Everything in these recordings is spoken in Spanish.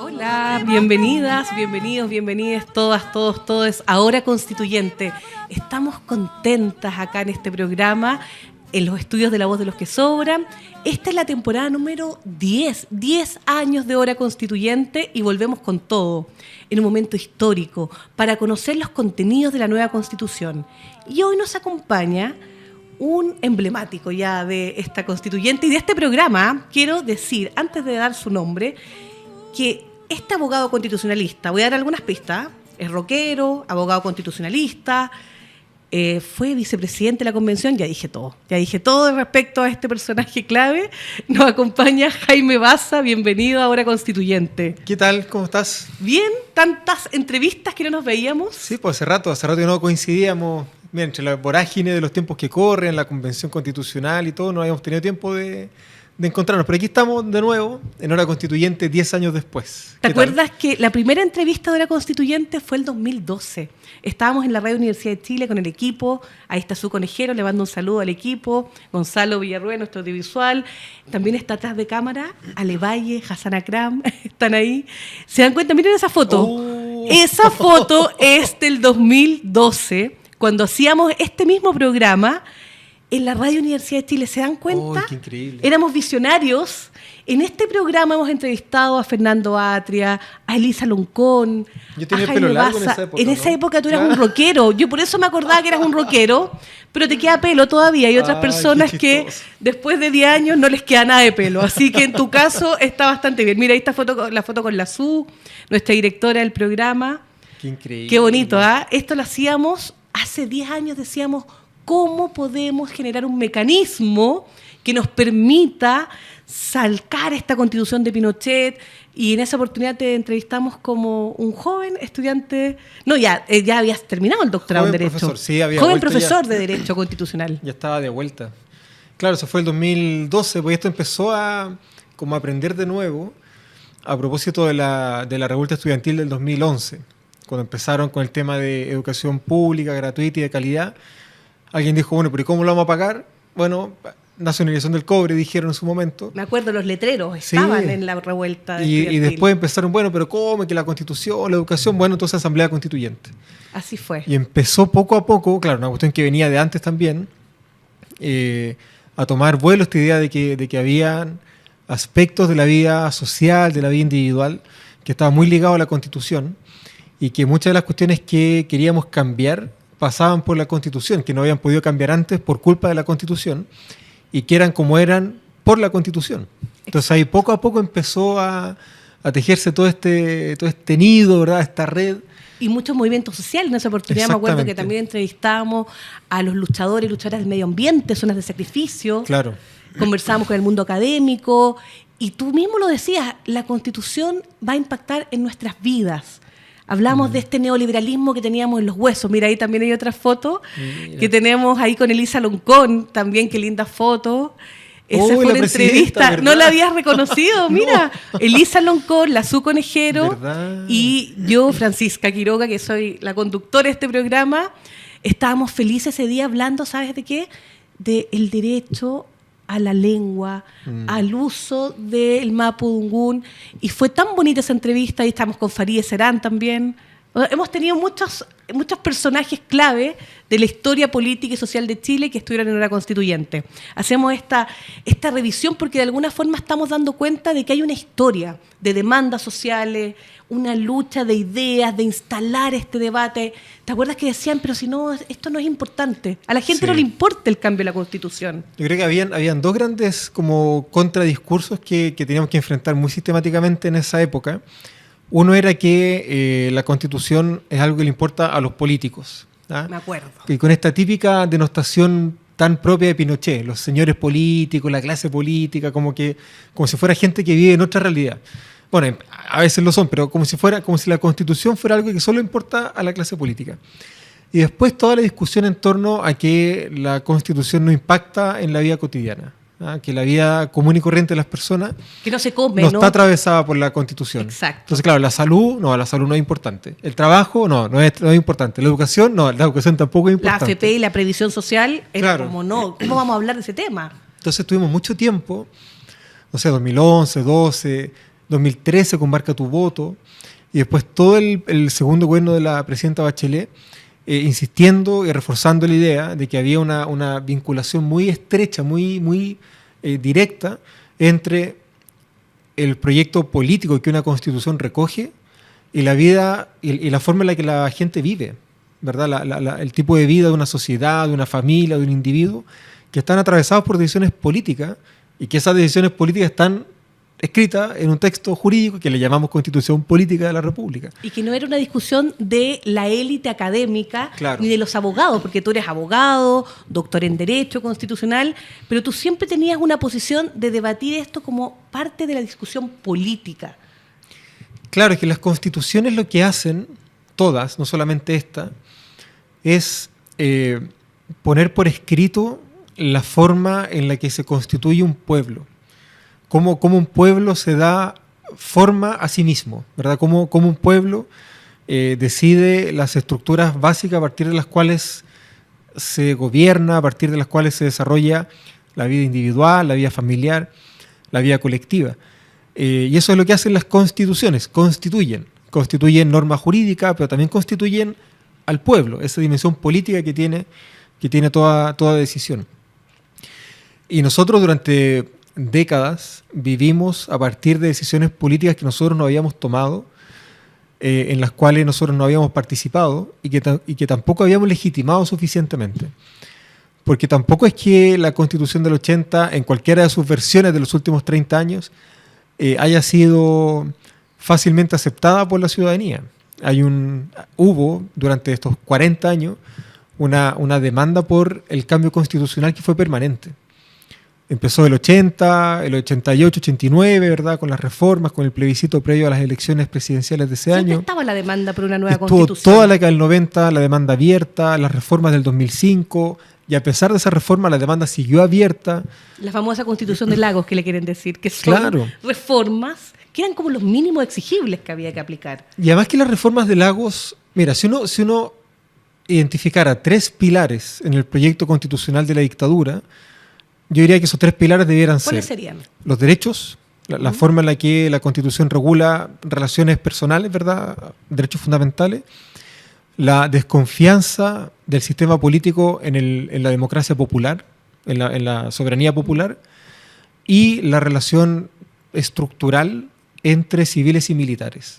Hola, bienvenidas, bienvenidos, bienvenidas todas, todos, todes a Hora Constituyente. Estamos contentas acá en este programa, en los estudios de La Voz de los que Sobran. Esta es la temporada número 10 años de Hora Constituyente y volvemos con todo, en un momento histórico, para conocer los contenidos de la nueva Constitución. Y hoy nos acompaña un emblemático ya de esta Constituyente y de este programa. Quiero decir, antes de dar su nombre, que este abogado constitucionalista, voy a dar algunas pistas, es rockero, abogado constitucionalista, fue vicepresidente de la convención, ya dije todo respecto a este personaje clave. Nos acompaña Jaime Baza, bienvenido a Hora Constituyente. ¿Qué tal? ¿Cómo estás? Bien, tantas entrevistas que no nos veíamos. Sí, pues hace rato que no coincidíamos. Mira, entre la vorágine de los tiempos que corren, la convención constitucional y todo, no habíamos tenido tiempo de encontrarnos. Pero aquí estamos de nuevo, en Hora Constituyente, 10 años después. ¿Te acuerdas que la primera entrevista de Hora Constituyente fue el 2012? Estábamos en la Radio Universidad de Chile con el equipo. Ahí está su conejero, le mando un saludo al equipo. Gonzalo Villarruel, nuestro audiovisual. También está atrás de cámara Ale Valle, Hassan Akram, están ahí. ¿Se dan cuenta? Miren esa foto. Oh. Esa foto es del 2012, cuando hacíamos este mismo programa en la Radio Universidad de Chile. ¿Se dan cuenta? ¡Oh, qué increíble! Éramos visionarios. En este programa hemos entrevistado a Fernando Atria, a Elisa Loncón, yo tenía a el pelo Jaime largo Baza. en esa época. En esa ¿no? época tú eras un rockero. Yo por eso me acordaba que eras un rockero, pero te queda pelo todavía. Hay otras personas que después de 10 años no les queda nada de pelo. Así que en tu caso está bastante bien. Mira, ahí está la foto con la Su, nuestra directora del programa. Qué increíble. Qué bonito, ¿ah? Esto lo hacíamos hace 10 años, decíamos, ¿cómo podemos generar un mecanismo que nos permita sacar esta Constitución de Pinochet? Y en esa oportunidad te entrevistamos como un joven estudiante. No, ya habías terminado el doctorado en Derecho. Profesor, sí, había joven vuelto profesor ya. de Derecho Constitucional. Ya estaba de vuelta. Claro, eso fue el 2012, pues esto empezó a aprender de nuevo a propósito de la revuelta estudiantil del 2011, cuando empezaron con el tema de educación pública, gratuita y de calidad. Alguien dijo, bueno, pero ¿y cómo lo vamos a pagar? Bueno, nacionalización del cobre, dijeron en su momento. Me acuerdo, los letreros estaban en la revuelta. Y después empezaron, bueno, pero ¿cómo? Que la Constitución, la educación, bueno, entonces Asamblea Constituyente. Así fue. Y empezó poco a poco, claro, una cuestión que venía de antes también, a tomar vuelo esta idea de que habían aspectos de la vida social, de la vida individual, que estaban muy ligados a la Constitución y que muchas de las cuestiones que queríamos cambiar pasaban por la Constitución, que no habían podido cambiar antes por culpa de la Constitución y que eran como eran por la Constitución. Entonces ahí poco a poco empezó a tejerse todo este nido, ¿verdad? Esta red. Y muchos movimientos sociales. En esa oportunidad me acuerdo que también entrevistábamos a los luchadores y luchadoras del medio ambiente, zonas de sacrificio. Claro. Conversábamos con el mundo académico y tú mismo lo decías, la Constitución va a impactar en nuestras vidas. Hablamos de este neoliberalismo que teníamos en los huesos. Mira, ahí también hay otra foto que tenemos ahí con Elisa Loncón, también, qué linda foto. Esa fue una entrevista, ¿verdad? No la habías reconocido, mira. No. Elisa Loncón, la Su Conejero, ¿verdad? Y yo, Francisca Quiroga, que soy la conductora de este programa. Estábamos felices ese día hablando, ¿sabes de qué? Del derecho a la lengua, al uso del mapudungún, y fue tan bonita esa entrevista. Ahí estamos con Farideh Serán también. Hemos tenido muchos personajes clave de la historia política y social de Chile que estuvieron en Hora Constituyente. Hacemos esta revisión porque de alguna forma estamos dando cuenta de que hay una historia de demandas sociales, una lucha de ideas, de instalar este debate. ¿Te acuerdas que decían, pero si no, esto no es importante? A la gente no le importa el cambio de la Constitución. Yo creo que habían dos grandes como contradiscursos que teníamos que enfrentar muy sistemáticamente en esa época. Uno era que la Constitución es algo que le importa a los políticos. ¿Ah? Me acuerdo. Y con esta típica denostación tan propia de Pinochet, los señores políticos, la clase política, como si fuera gente que vive en otra realidad. Bueno, a veces lo son, pero como si la Constitución fuera algo que solo importa a la clase política. Y después toda la discusión en torno a que la Constitución no impacta en la vida cotidiana. que la vida común y corriente de las personas Que no se come, no ¿no? está atravesada por la Constitución. Exacto. Entonces, claro, la salud no es importante. El trabajo no es importante. La educación tampoco es La importante. AFP y la previsión social es Claro. como no. ¿Cómo vamos a hablar de ese tema? Entonces tuvimos mucho tiempo, no sé, 2011, 12, 2013 con Marca tu Voto, y después todo el segundo gobierno de la presidenta Bachelet, insistiendo y reforzando la idea de que había una vinculación muy estrecha, muy directa entre el proyecto político que una constitución recoge y la vida y la forma en la que la gente vive, ¿verdad? El tipo de vida de una sociedad, de una familia, de un individuo, que están atravesados por decisiones políticas y que esas decisiones políticas están escritas en un texto jurídico que le llamamos Constitución Política de la República. Y que no era una discusión de la élite académica, Claro. ni de los abogados, porque tú eres abogado, doctor en Derecho Constitucional, pero tú siempre tenías una posición de debatir esto como parte de la discusión política. Claro, es que las constituciones lo que hacen, todas, no solamente esta, es poner por escrito la forma en la que se constituye un pueblo. Cómo un pueblo se da forma a sí mismo, ¿verdad? Cómo un pueblo decide las estructuras básicas a partir de las cuales se gobierna, a partir de las cuales se desarrolla la vida individual, la vida familiar, la vida colectiva. Y eso es lo que hacen las constituciones, constituyen norma jurídica, pero también constituyen al pueblo, esa dimensión política que tiene toda decisión. Y nosotros durante décadas vivimos a partir de decisiones políticas que nosotros no habíamos tomado, en las cuales nosotros no habíamos participado y que tampoco habíamos legitimado suficientemente. Porque tampoco es que la Constitución del 80, en cualquiera de sus versiones de los últimos 30 años, haya sido fácilmente aceptada por la ciudadanía. Hubo durante estos 40 años una demanda por el cambio constitucional que fue permanente. Empezó el 80, el 88, 89, ¿verdad? Con las reformas, con el plebiscito previo a las elecciones presidenciales de ese Siempre año. estaba la demanda por una nueva Estuvo constitución. toda la década del 90, la demanda abierta, las reformas del 2005, y a pesar de esa reforma, la demanda siguió abierta. La famosa constitución de Lagos, que le quieren decir, que son Claro. reformas que eran como los mínimos exigibles que había que aplicar. Y además que las reformas de Lagos, mira, si uno identificara 3 pilares en el proyecto constitucional de la dictadura, yo diría que esos 3 pilares debieran ¿Cuáles ser serían? los derechos, la forma en la que la Constitución regula relaciones personales, ¿verdad? Derechos fundamentales, la desconfianza del sistema político en la democracia popular, en la soberanía popular, y la relación estructural entre civiles y militares.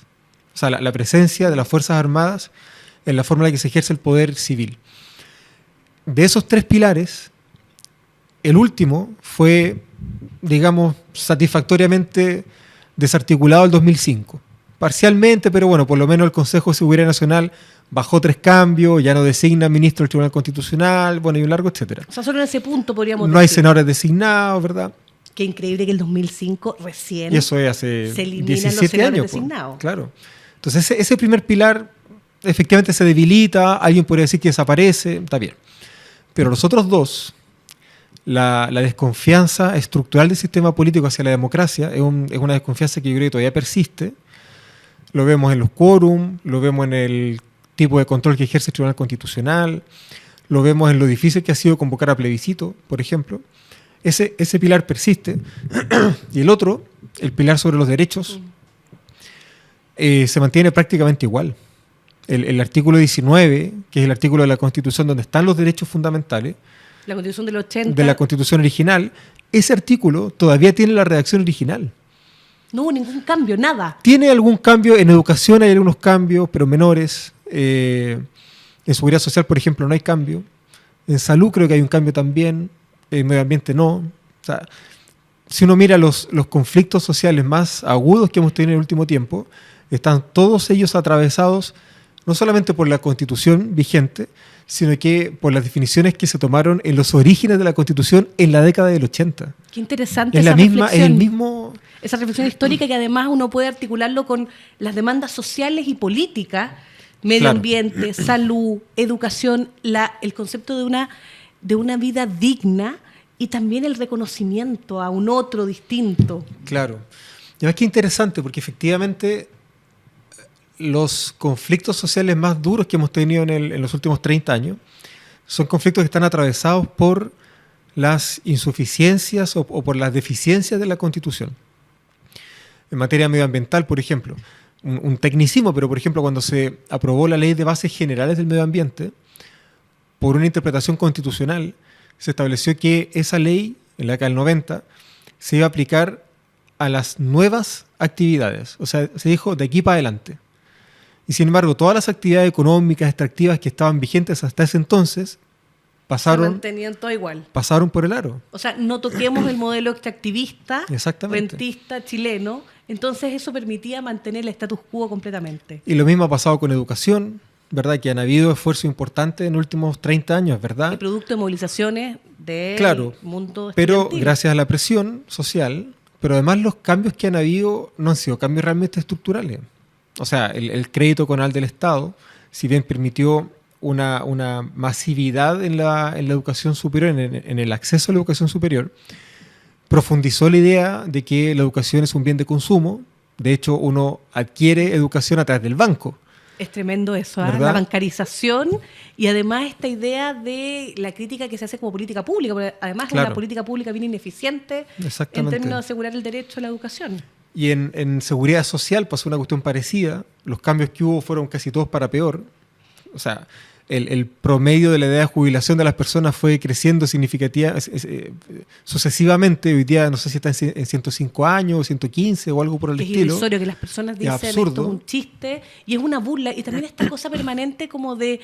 O sea, la presencia de las Fuerzas Armadas en la forma en la que se ejerce el poder civil. De esos 3 pilares, el último fue, digamos, satisfactoriamente desarticulado el 2005. Parcialmente, pero bueno, por lo menos el Consejo de Seguridad Nacional bajó 3 cambios, ya no designa ministro del Tribunal Constitucional, bueno, y un largo etcétera. O sea, solo en ese punto podríamos No hay decir. senadores designados, ¿verdad? Qué increíble que el 2005 recién Y eso es hace se eliminan 17 los senadores años. designados. Claro. Entonces ese primer pilar efectivamente se debilita, alguien podría decir que desaparece, está bien. Pero los otros 2, la desconfianza estructural del sistema político hacia la democracia, es una desconfianza que yo creo que todavía persiste. Lo vemos en los quórum, lo vemos en el tipo de control que ejerce el Tribunal Constitucional, lo vemos en lo difícil que ha sido convocar a plebiscito, por ejemplo. Ese pilar persiste. Y el otro, el pilar sobre los derechos, se mantiene prácticamente igual. El artículo 19, que es el artículo de la Constitución donde están los derechos fundamentales, La constitución del 80. de la Constitución original, ese artículo todavía tiene la redacción original. No hubo ningún cambio, nada. Tiene algún cambio, en educación hay algunos cambios, pero menores. En seguridad social, por ejemplo, no hay cambio. En salud creo que hay un cambio también. En medio ambiente no. O sea, si uno mira los conflictos sociales más agudos que hemos tenido en el último tiempo, están todos ellos atravesados no solamente por la Constitución vigente, sino que por las definiciones que se tomaron en los orígenes de la Constitución en la década del 80. Qué interesante Es esa la misma, es reflexión. el mismo. Esa reflexión histórica que además uno puede articularlo con las demandas sociales y políticas, medio Claro. ambiente, salud, educación, el concepto de una vida digna y también el reconocimiento a un otro distinto. Claro. Y además que interesante, porque efectivamente los conflictos sociales más duros que hemos tenido en los últimos 30 años son conflictos que están atravesados por las insuficiencias o por las deficiencias de la Constitución. En materia medioambiental, por ejemplo, un tecnicismo, pero por ejemplo cuando se aprobó la Ley de Bases Generales del Medio Ambiente, por una interpretación constitucional, se estableció que esa ley, en la década del 90, se iba a aplicar a las nuevas actividades. O sea, se dijo de aquí para adelante. Y sin embargo, todas las actividades económicas, extractivas que estaban vigentes hasta ese entonces, Se mantenían todo igual. pasaron por el aro. O sea, no toquemos el modelo extractivista, Exactamente. rentista, chileno. Entonces eso permitía mantener el status quo completamente. Y lo mismo ha pasado con educación, ¿verdad? Que han habido esfuerzos importantes en los últimos 30 años, ¿verdad? El producto de movilizaciones del Claro, mundo pero estudiantil. gracias a la presión social, pero además los cambios que han habido no han sido cambios realmente estructurales. O sea, el crédito conal del Estado, si bien permitió una masividad en la educación superior, en el acceso a la educación superior, profundizó la idea de que la educación es un bien de consumo. De hecho, uno adquiere educación a través del banco. Es tremendo eso, ¿verdad? la bancarización y además esta idea de la crítica que se hace como política pública, porque además es Claro. una política pública bien ineficiente en Exactamente. términos de asegurar el derecho a la educación. Y en seguridad social pasó una cuestión parecida. Los cambios que hubo fueron casi todos para peor. O sea, el promedio de la edad de jubilación de las personas fue creciendo sucesivamente. Hoy día no sé si está en 105 años, 115 o algo por el Es estilo. irrisorio que las personas Es dicen absurdo. esto es un chiste y es una burla. Y también esta cosa permanente como de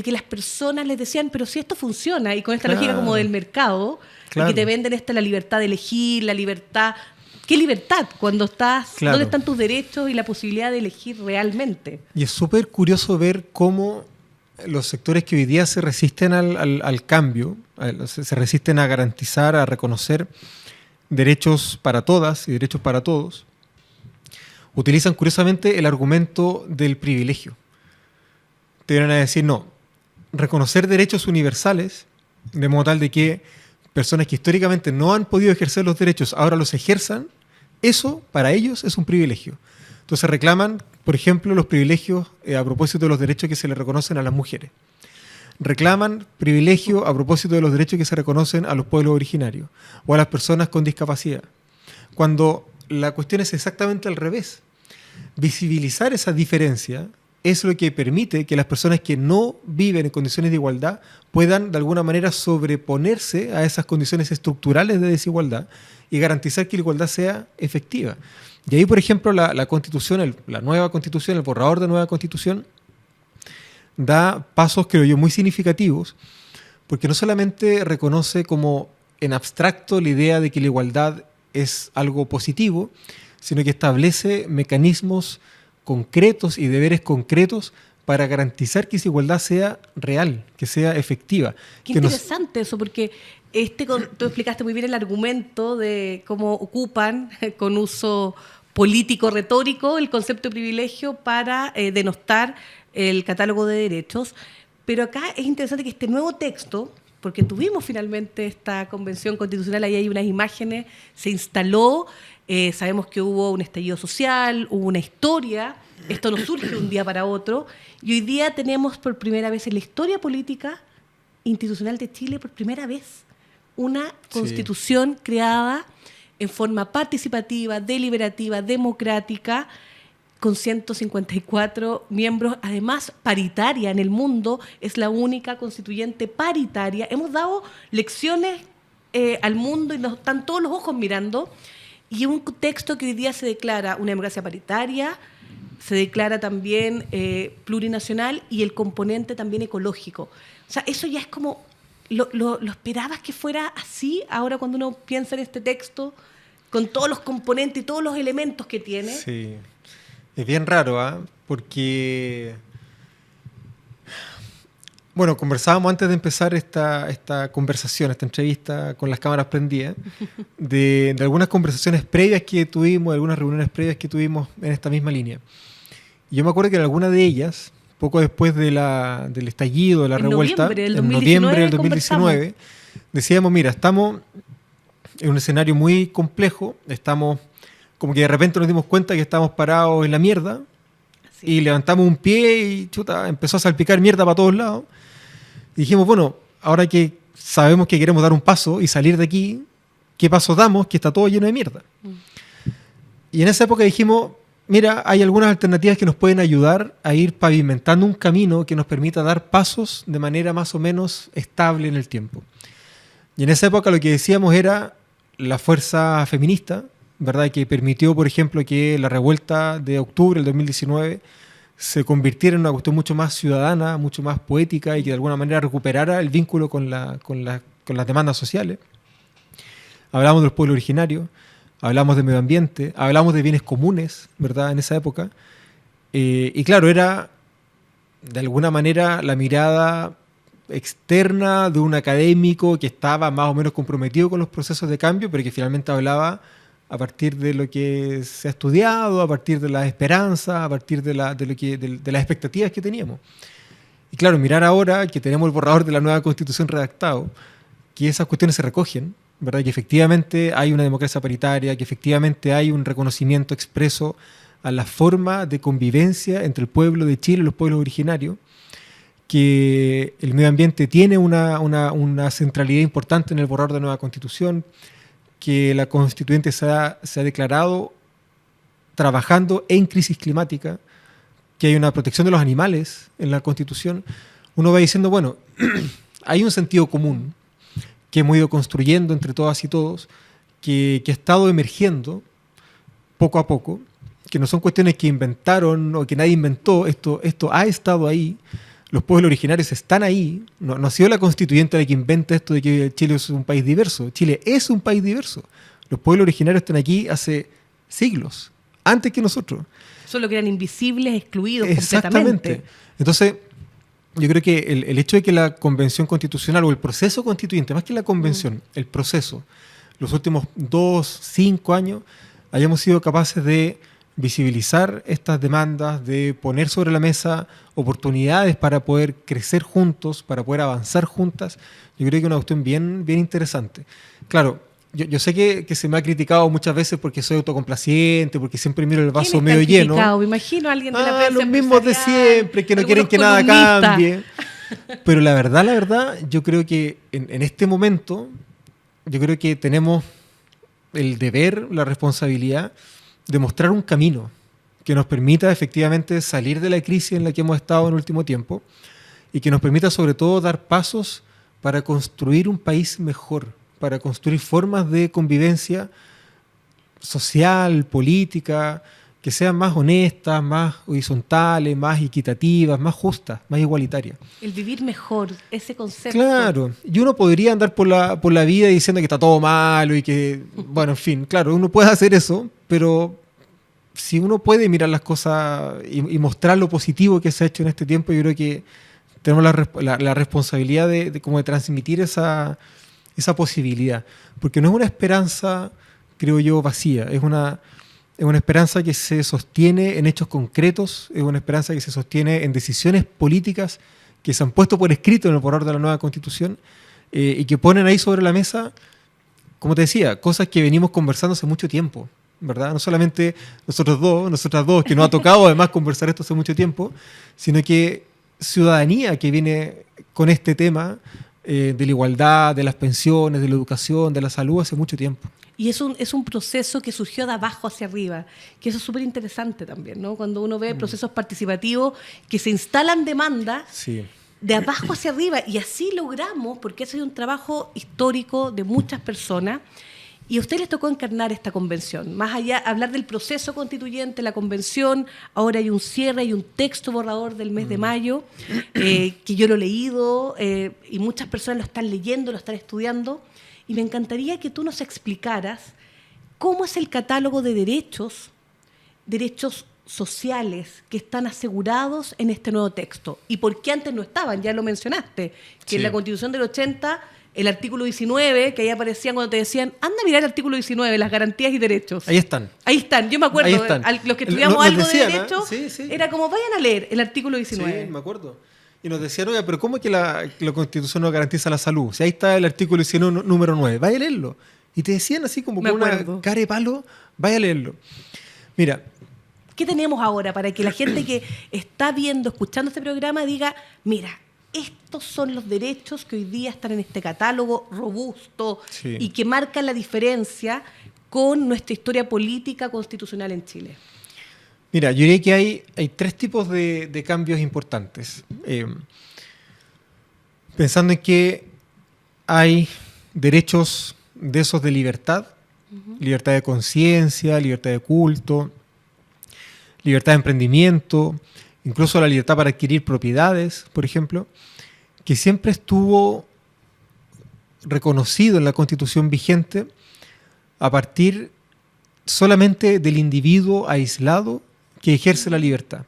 que las personas les decían, pero si esto funciona, y con esta Claro. lógica como del mercado, Claro. y que te venden la libertad de elegir, la libertad. ¿Qué libertad? Cuando estás, Claro. ¿dónde están tus derechos y la posibilidad de elegir realmente? Y es súper curioso ver cómo los sectores que hoy día se resisten al cambio, se resisten a garantizar, a reconocer derechos para todas y derechos para todos, utilizan curiosamente el argumento del privilegio. Te vienen a decir, no, reconocer derechos universales, de modo tal de que personas que históricamente no han podido ejercer los derechos ahora los ejerzan, eso para ellos es un privilegio. Entonces reclaman, por ejemplo, los privilegios a propósito de los derechos que se le reconocen a las mujeres. Reclaman privilegio a propósito de los derechos que se reconocen a los pueblos originarios o a las personas con discapacidad. Cuando la cuestión es exactamente al revés. Visibilizar esa diferencia es lo que permite que las personas que no viven en condiciones de igualdad puedan de alguna manera sobreponerse a esas condiciones estructurales de desigualdad y garantizar que la igualdad sea efectiva. Y ahí, por ejemplo, la Constitución, la nueva Constitución, el borrador de nueva Constitución, da pasos, creo yo, muy significativos, porque no solamente reconoce como en abstracto la idea de que la igualdad es algo positivo, sino que establece mecanismos concretos y deberes concretos para garantizar que esa igualdad sea real, que sea efectiva. Qué que interesante eso, porque tú explicaste muy bien el argumento de cómo ocupan con uso político retórico el concepto de privilegio para denostar el catálogo de derechos, pero acá es interesante que este nuevo texto, porque tuvimos finalmente esta convención constitucional, ahí hay unas imágenes, se instaló, sabemos que hubo un estallido social, hubo una historia, esto no surge de un día para otro, y hoy día tenemos por primera vez en la historia política institucional de Chile, por primera vez, una constitución creada en forma participativa, deliberativa, democrática, con 154 miembros, además paritaria en el mundo, es la única constituyente paritaria. Hemos dado lecciones al mundo y nos están todos los ojos mirando, y un texto que hoy día se declara una democracia paritaria, se declara también plurinacional y el componente también ecológico. O sea, eso ya es como, ¿lo esperabas que fuera así ahora cuando uno piensa en este texto, con todos los componentes y todos los elementos que tiene? Sí. Es bien raro, porque, bueno, conversábamos antes de empezar esta conversación, esta entrevista con las cámaras prendidas, de algunas conversaciones previas que tuvimos, de algunas reuniones previas que tuvimos en esta misma línea. Y yo me acuerdo que en alguna de ellas, poco después del estallido, de la revuelta, en noviembre del 2019, decíamos, mira, estamos en un escenario muy complejo, estamos como que de repente nos dimos cuenta que estábamos parados en la mierda y levantamos un pie y chuta, empezó a salpicar mierda para todos lados. Y dijimos, bueno, ahora que sabemos que queremos dar un paso y salir de aquí, ¿qué paso damos? Que está todo lleno de mierda. Y en esa época dijimos, mira, hay algunas alternativas que nos pueden ayudar a ir pavimentando un camino que nos permita dar pasos de manera más o menos estable en el tiempo. Y en esa época lo que decíamos era la fuerza feminista, ¿verdad? Que permitió, por ejemplo, que la revuelta de octubre del 2019 se convirtiera en una cuestión mucho más ciudadana, mucho más poética y que de alguna manera recuperara el vínculo con las demandas sociales. Hablamos de los pueblos originarios, hablamos de medio ambiente, hablamos de bienes comunes, ¿verdad? En esa época. Y claro, era de alguna manera la mirada externa de un académico que estaba más o menos comprometido con los procesos de cambio, pero que finalmente hablaba a partir de lo que se ha estudiado, a partir de las esperanzas, a partir de las expectativas que teníamos. Y claro, mirar ahora que tenemos el borrador de la nueva Constitución redactado, que esas cuestiones se recogen, ¿verdad? Que efectivamente hay una democracia paritaria, que efectivamente hay un reconocimiento expreso a la forma de convivencia entre el pueblo de Chile y los pueblos originarios, que el medio ambiente tiene una centralidad importante en el borrador de la nueva Constitución, que la constituyente se ha declarado trabajando en crisis climática, que hay una protección de los animales en la Constitución. Uno va diciendo, bueno, hay un sentido común que hemos ido construyendo entre todas y todos, que ha estado emergiendo poco a poco, que no son cuestiones que inventaron o que nadie inventó, esto ha estado ahí, los pueblos originarios están ahí, no ha sido la constituyente la que inventa esto de que Chile es un país diverso, Chile es un país diverso, los pueblos originarios están aquí hace siglos, antes que nosotros. Solo que eran invisibles, excluidos Exactamente. Completamente. Entonces, yo creo que el hecho de que la convención constitucional o el proceso constituyente, más que la convención, el proceso, los últimos 2, 5 años, hayamos sido capaces de visibilizar estas demandas, de poner sobre la mesa oportunidades para poder crecer juntos, para poder avanzar juntas, yo creo que es una cuestión bien, bien interesante. Claro, yo sé que se me ha criticado muchas veces porque soy autocomplaciente, porque siempre miro el vaso medio lleno. Me imagino a alguien de la prensa los mismos de siempre, que no quieren que nada cambie. Pero la verdad, yo creo que en este momento, yo creo que tenemos el deber, la responsabilidad de mostrar un camino que nos permita efectivamente salir de la crisis en la que hemos estado en el último tiempo y que nos permita sobre todo dar pasos para construir un país mejor, para construir formas de convivencia social, política, que sean más honestas, más horizontales, más equitativas, más justas, más igualitarias. El vivir mejor, ese concepto. Claro, y uno podría andar por la vida diciendo que está todo malo y que, bueno, en fin, claro, uno puede hacer eso, pero si uno puede mirar las cosas y mostrar lo positivo que se ha hecho en este tiempo, yo creo que tenemos la responsabilidad de transmitir esa posibilidad, porque no es una esperanza, creo yo, vacía, es una esperanza que se sostiene en hechos concretos, es una esperanza que se sostiene en decisiones políticas que se han puesto por escrito en el borrador de la nueva Constitución y que ponen ahí sobre la mesa, como te decía, cosas que venimos conversando hace mucho tiempo, ¿verdad? No solamente nosotras dos, que nos ha tocado además conversar esto hace mucho tiempo, sino que ciudadanía que viene con este tema de la igualdad, de las pensiones, de la educación, de la salud hace mucho tiempo. Y es un proceso que surgió de abajo hacia arriba, que eso es súper interesante también, ¿no? Cuando uno ve procesos participativos que se instalan demandas de abajo hacia arriba, y así logramos, porque ese es un trabajo histórico de muchas personas, y a ustedes les tocó encarnar esta convención. Más allá, hablar del proceso constituyente, la convención, ahora hay un cierre, hay un texto borrador del mes de mayo, que yo lo he leído, y muchas personas lo están leyendo, lo están estudiando, y me encantaría que tú nos explicaras cómo es el catálogo de derechos sociales que están asegurados en este nuevo texto, y por qué antes no estaban, ya lo mencionaste, que en la Constitución del 80... el artículo 19, que ahí aparecían cuando te decían, anda a mirar el artículo 19, las garantías y derechos. Ahí están. Yo me acuerdo, los que estudiamos algo de derecho, Sí. era como, vayan a leer el artículo 19. Sí, me acuerdo. Y nos decían, oye, pero ¿cómo es que la Constitución no garantiza la salud? Si ahí está el artículo 19, número 9, vaya a leerlo. Y te decían así como con una cara de palo, vaya a leerlo. Mira. ¿Qué tenemos ahora para que la gente que está viendo, escuchando este programa diga, mira, estos son los derechos que hoy día están en este catálogo robusto y que marcan la diferencia con nuestra historia política constitucional en Chile? Mira, yo diría que hay tres tipos de cambios importantes. Pensando en que hay derechos de esos de libertad, libertad de conciencia, libertad de culto, libertad de emprendimiento, incluso la libertad para adquirir propiedades, por ejemplo, que siempre estuvo reconocido en la Constitución vigente a partir solamente del individuo aislado que ejerce la libertad.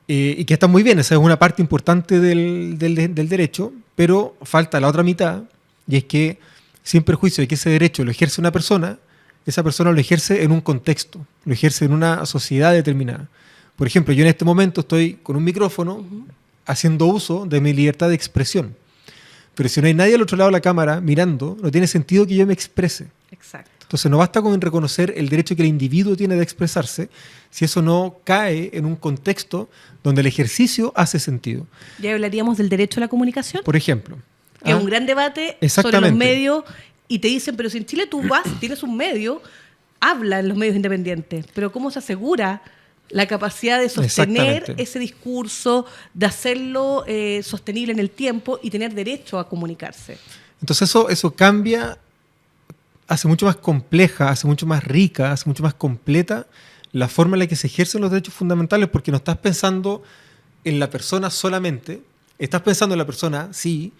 Y que está muy bien, esa es una parte importante del derecho, pero falta la otra mitad, y es que, sin perjuicio de que ese derecho lo ejerce una persona, esa persona lo ejerce en un contexto, lo ejerce en una sociedad determinada. Por ejemplo, yo en este momento estoy con un micrófono haciendo uso de mi libertad de expresión. Pero si no hay nadie al otro lado de la cámara mirando, no tiene sentido que yo me exprese. Exacto. Entonces no basta con reconocer el derecho que el individuo tiene de expresarse si eso no cae en un contexto donde el ejercicio hace sentido. Ya hablaríamos del derecho a la comunicación. Por ejemplo. Que es un gran debate sobre los medios. Y te dicen, pero si en Chile tú vas, tienes un medio, habla en los medios independientes, pero ¿cómo se asegura la capacidad de sostener ese discurso, de hacerlo sostenible en el tiempo y tener derecho a comunicarse? Entonces eso cambia, hace mucho más compleja, hace mucho más rica, hace mucho más completa la forma en la que se ejercen los derechos fundamentales, porque no estás pensando en la persona solamente, estás pensando en la persona, sí,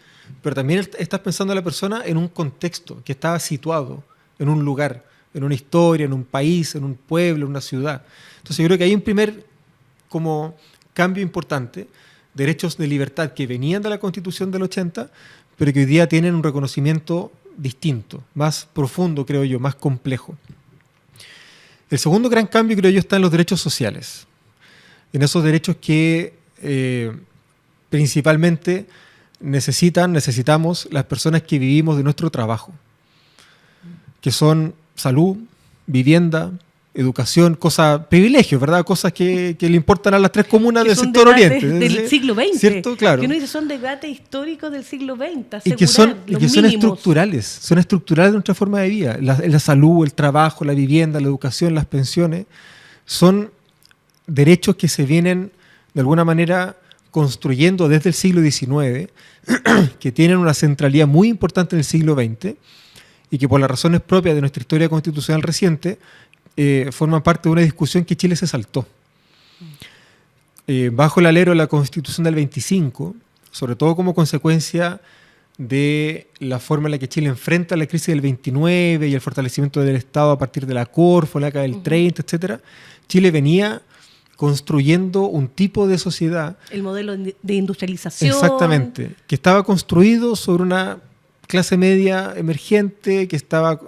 pero también estás pensando en la persona en un contexto que está situado en un lugar, en una historia, en un país, en un pueblo, en una ciudad. Entonces yo creo que hay un primer como cambio importante, derechos de libertad que venían de la Constitución del 80, pero que hoy día tienen un reconocimiento distinto, más profundo, creo yo, más complejo. El segundo gran cambio, creo yo, está en los derechos sociales, en esos derechos que principalmente necesitamos las personas que vivimos de nuestro trabajo, que son salud, vivienda, educación, privilegios, ¿verdad? Cosas que le importan a las tres comunas del sector oriente. Del siglo XX. ¿Cierto? Claro. Que uno dice son debates históricos del siglo XX. Y que son estructurales de nuestra forma de vida. La salud, el trabajo, la vivienda, la educación, las pensiones, son derechos que se vienen de alguna manera construyendo desde el siglo XIX, que tienen una centralidad muy importante en el siglo XX y que por las razones propias de nuestra historia constitucional reciente forman parte de una discusión que Chile se saltó. Bajo el alero de la Constitución del 25, sobre todo como consecuencia de la forma en la que Chile enfrenta la crisis del 29 y el fortalecimiento del Estado a partir de la Corfo, la década del 30, etc., Chile venía construyendo un tipo de sociedad. El modelo de industrialización. Exactamente, que estaba construido sobre una clase media emergente, que estaba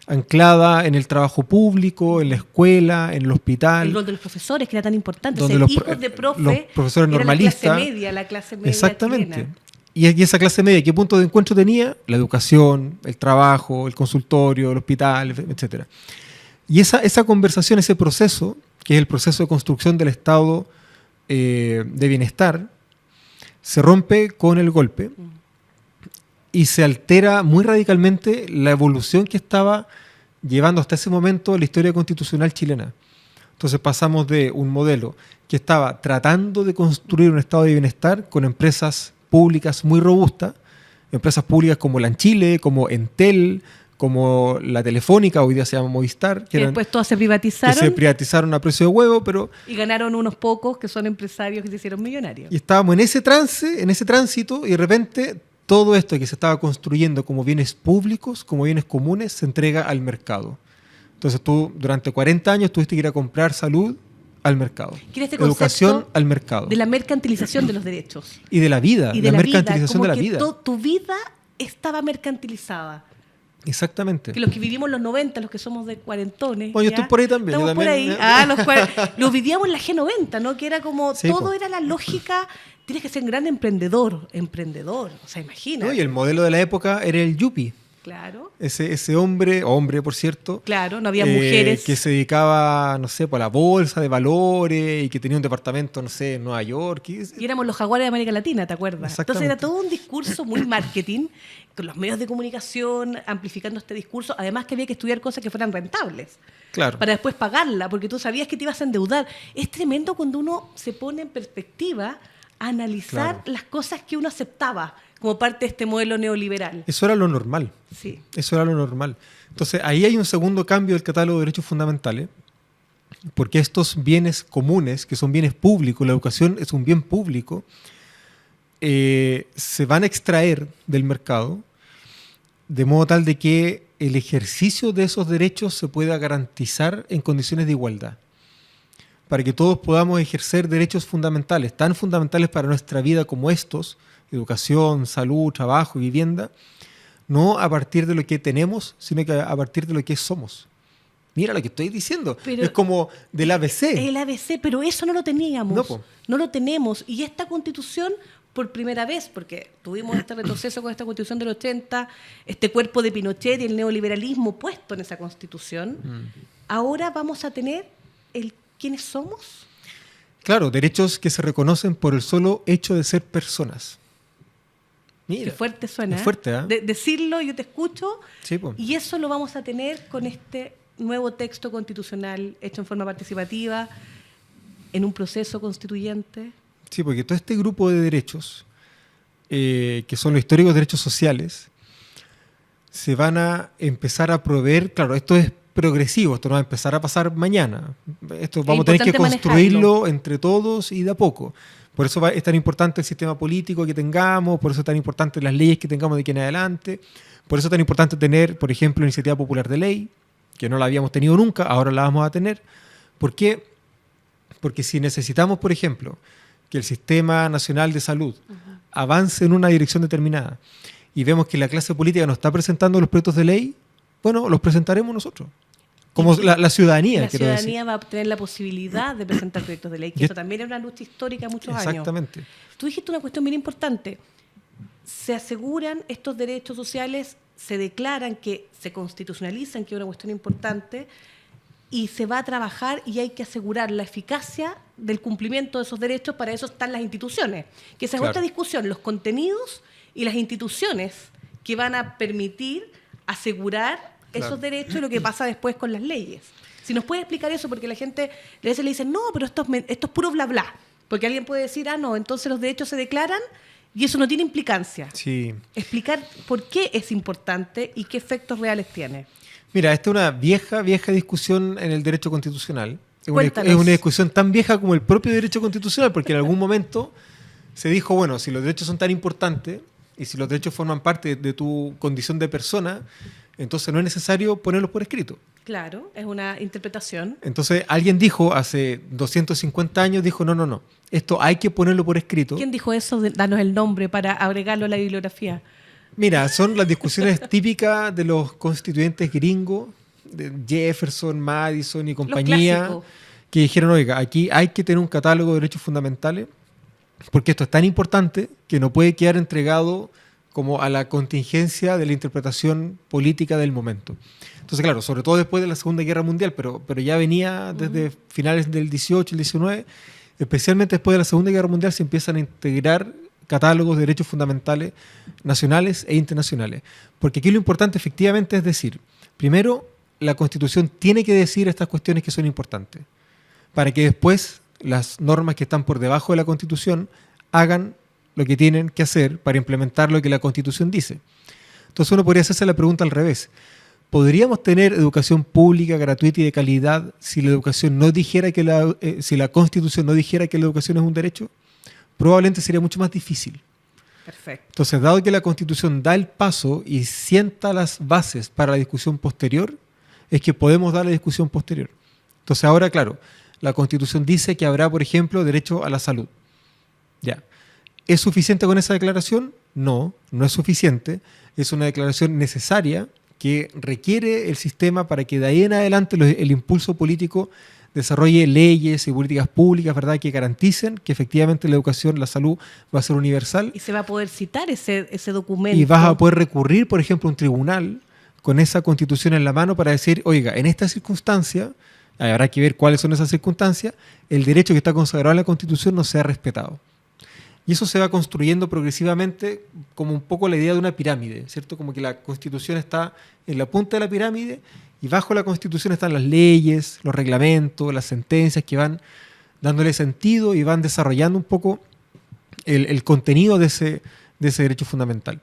anclada en el trabajo público, en la escuela, en el hospital. El rol de los profesores, que era tan importante. Donde Ser hijos de profe, los profesores normalistas. La clase media Exactamente. chilena. Y esa clase media, ¿qué punto de encuentro tenía? La educación, el trabajo, el consultorio, el hospital, etc. Y esa conversación, ese proceso, que es el proceso de construcción del estado de bienestar, se rompe con el golpe y se altera muy radicalmente la evolución que estaba llevando hasta ese momento la historia constitucional chilena. Entonces pasamos de un modelo que estaba tratando de construir un estado de bienestar con empresas públicas muy robustas, empresas públicas como la Anchile, como Entel, como la Telefónica, hoy día se llama Movistar. Que después todas se privatizaron. Que se privatizaron a precio de huevo, pero... Y ganaron unos pocos que son empresarios que se hicieron millonarios. Y estábamos en ese trance, en ese tránsito, y de repente todo esto que se estaba construyendo como bienes públicos, como bienes comunes, se entrega al mercado. Entonces tú durante 40 años tuviste que ir a comprar salud al mercado, educación al mercado. De la mercantilización de los derechos. Y de la vida, la mercantilización de la vida. Tu vida estaba mercantilizada. Exactamente. Que los que vivimos en los 90, los que somos de cuarentones. Bueno, yo estoy por ahí también. Estamos Yo por también, ahí. Los vivíamos en la G90, ¿no? Que era como, Sí, todo po. era la lógica, tienes que ser un gran emprendedor. O sea, imagina. ¿No? Y el modelo de la época era el yuppie. Claro, Ese hombre por cierto, claro, no había mujeres. que se dedicaba, no sé, por la bolsa de valores y que tenía un departamento, no sé, en Nueva York. Y éramos los jaguares de América Latina, ¿te acuerdas? Entonces era todo un discurso muy marketing, con los medios de comunicación amplificando este discurso. Además que había que estudiar cosas que fueran rentables. Claro. Para después pagarla, porque tú sabías que te ibas a endeudar. Es tremendo cuando uno se pone en perspectiva a analizar las cosas que uno aceptaba como parte de este modelo neoliberal. Eso era lo normal. Sí. Eso era lo normal. Entonces, ahí hay un segundo cambio del catálogo de derechos fundamentales, porque estos bienes comunes, que son bienes públicos, la educación es un bien público, se van a extraer del mercado de modo tal de que el ejercicio de esos derechos se pueda garantizar en condiciones de igualdad, para que todos podamos ejercer derechos fundamentales, tan fundamentales para nuestra vida como estos, educación, salud, trabajo, vivienda, no a partir de lo que tenemos, sino que a partir de lo que somos. Mira lo que estoy diciendo. Pero es como del ABC. El ABC, pero eso no lo teníamos. No, po. No lo tenemos. Y esta Constitución, por primera vez, porque tuvimos este retroceso con esta Constitución del 80, este cuerpo de Pinochet y el neoliberalismo puesto en esa Constitución, ahora vamos a tener el quiénes somos. Claro, derechos que se reconocen por el solo hecho de ser personas. Mira, Qué fuerte suena. es fuerte, ¿eh? Decirlo, yo te escucho. Sí, po. Y eso lo vamos a tener con este nuevo texto constitucional hecho en forma participativa, en un proceso constituyente. Sí, porque todo este grupo de derechos, que son los históricos derechos sociales, se van a empezar a proveer. Claro, esto es progresivo, esto no va a empezar a pasar mañana. Esto vamos a tener que construirlo entre todos y de a poco. Por eso es tan importante el sistema político que tengamos, por eso es tan importante las leyes que tengamos de aquí en adelante, por eso es tan importante tener, por ejemplo, iniciativa popular de ley, que no la habíamos tenido nunca, ahora la vamos a tener. ¿Por qué? Porque si necesitamos, por ejemplo, que el Sistema Nacional de Salud avance en una dirección determinada y vemos que la clase política nos está presentando los proyectos de ley, bueno, los presentaremos nosotros. Como la ciudadanía, quiero decir. La ciudadanía va a tener la posibilidad de presentar proyectos de ley, que eso también es una lucha histórica de muchos años. Exactamente. Tú dijiste una cuestión bien importante. Se aseguran estos derechos sociales, se declaran que se constitucionalizan, que es una cuestión importante, y se va a trabajar y hay que asegurar la eficacia del cumplimiento de esos derechos. Para eso están las instituciones, que esa es otra discusión, los contenidos y las instituciones que van a permitir asegurar esos derechos y lo que pasa después con las leyes. Si nos puede explicar eso, porque la gente a veces le dice, no, pero esto es puro bla bla, porque alguien puede decir, no, entonces los derechos se declaran y eso no tiene implicancia. Sí. Explicar por qué es importante y qué efectos reales tiene. Mira, esta es una vieja discusión en el derecho constitucional. Es Cuéntanos. una discusión tan vieja como el propio derecho constitucional, porque en algún momento se dijo, bueno, si los derechos son tan importantes y si los derechos forman parte de tu condición de persona, entonces no es necesario ponerlos por escrito. Claro, es una interpretación. Entonces alguien dijo, hace 250 años, dijo, no, esto hay que ponerlo por escrito. ¿Quién dijo eso? Danos el nombre para agregarlo a la bibliografía. Mira, son las discusiones típicas de los constituyentes gringos, de Jefferson, Madison y compañía, que dijeron, oiga, aquí hay que tener un catálogo de derechos fundamentales, porque esto es tan importante que no puede quedar entregado como a la contingencia de la interpretación política del momento. Entonces, claro, sobre todo después de la Segunda Guerra Mundial, pero ya venía desde finales del 18, el 19, especialmente después de la Segunda Guerra Mundial se empiezan a integrar catálogos de derechos fundamentales nacionales e internacionales. Porque aquí lo importante efectivamente es decir, primero, la Constitución tiene que decir estas cuestiones que son importantes, para que después las normas que están por debajo de la Constitución hagan lo que tienen que hacer para implementar lo que la Constitución dice. Entonces uno podría hacerse la pregunta al revés. ¿Podríamos tener educación pública, gratuita y de calidad si la educación no dijera que si la Constitución no dijera que la educación es un derecho? Probablemente sería mucho más difícil. Perfecto. Entonces, dado que la Constitución da el paso y sienta las bases para la discusión posterior, es que podemos dar la discusión posterior. Entonces, ahora, claro, la Constitución dice que habrá, por ejemplo, derecho a la salud. Ya. ¿Es suficiente con esa declaración? No, no es suficiente. Es una declaración necesaria que requiere el sistema para que de ahí en adelante el impulso político desarrolle leyes y políticas públicas, ¿verdad?, que garanticen que efectivamente la educación, la salud va a ser universal. Y se va a poder citar ese documento. Y vas a poder recurrir, por ejemplo, a un tribunal con esa constitución en la mano para decir, oiga, en esta circunstancia, habrá que ver cuáles son esas circunstancias, el derecho que está consagrado en la Constitución no sea respetado. Y eso se va construyendo progresivamente como un poco la idea de una pirámide, ¿cierto? Como que la Constitución está en la punta de la pirámide y bajo la Constitución están las leyes, los reglamentos, las sentencias que van dándole sentido y van desarrollando un poco el contenido de ese derecho fundamental.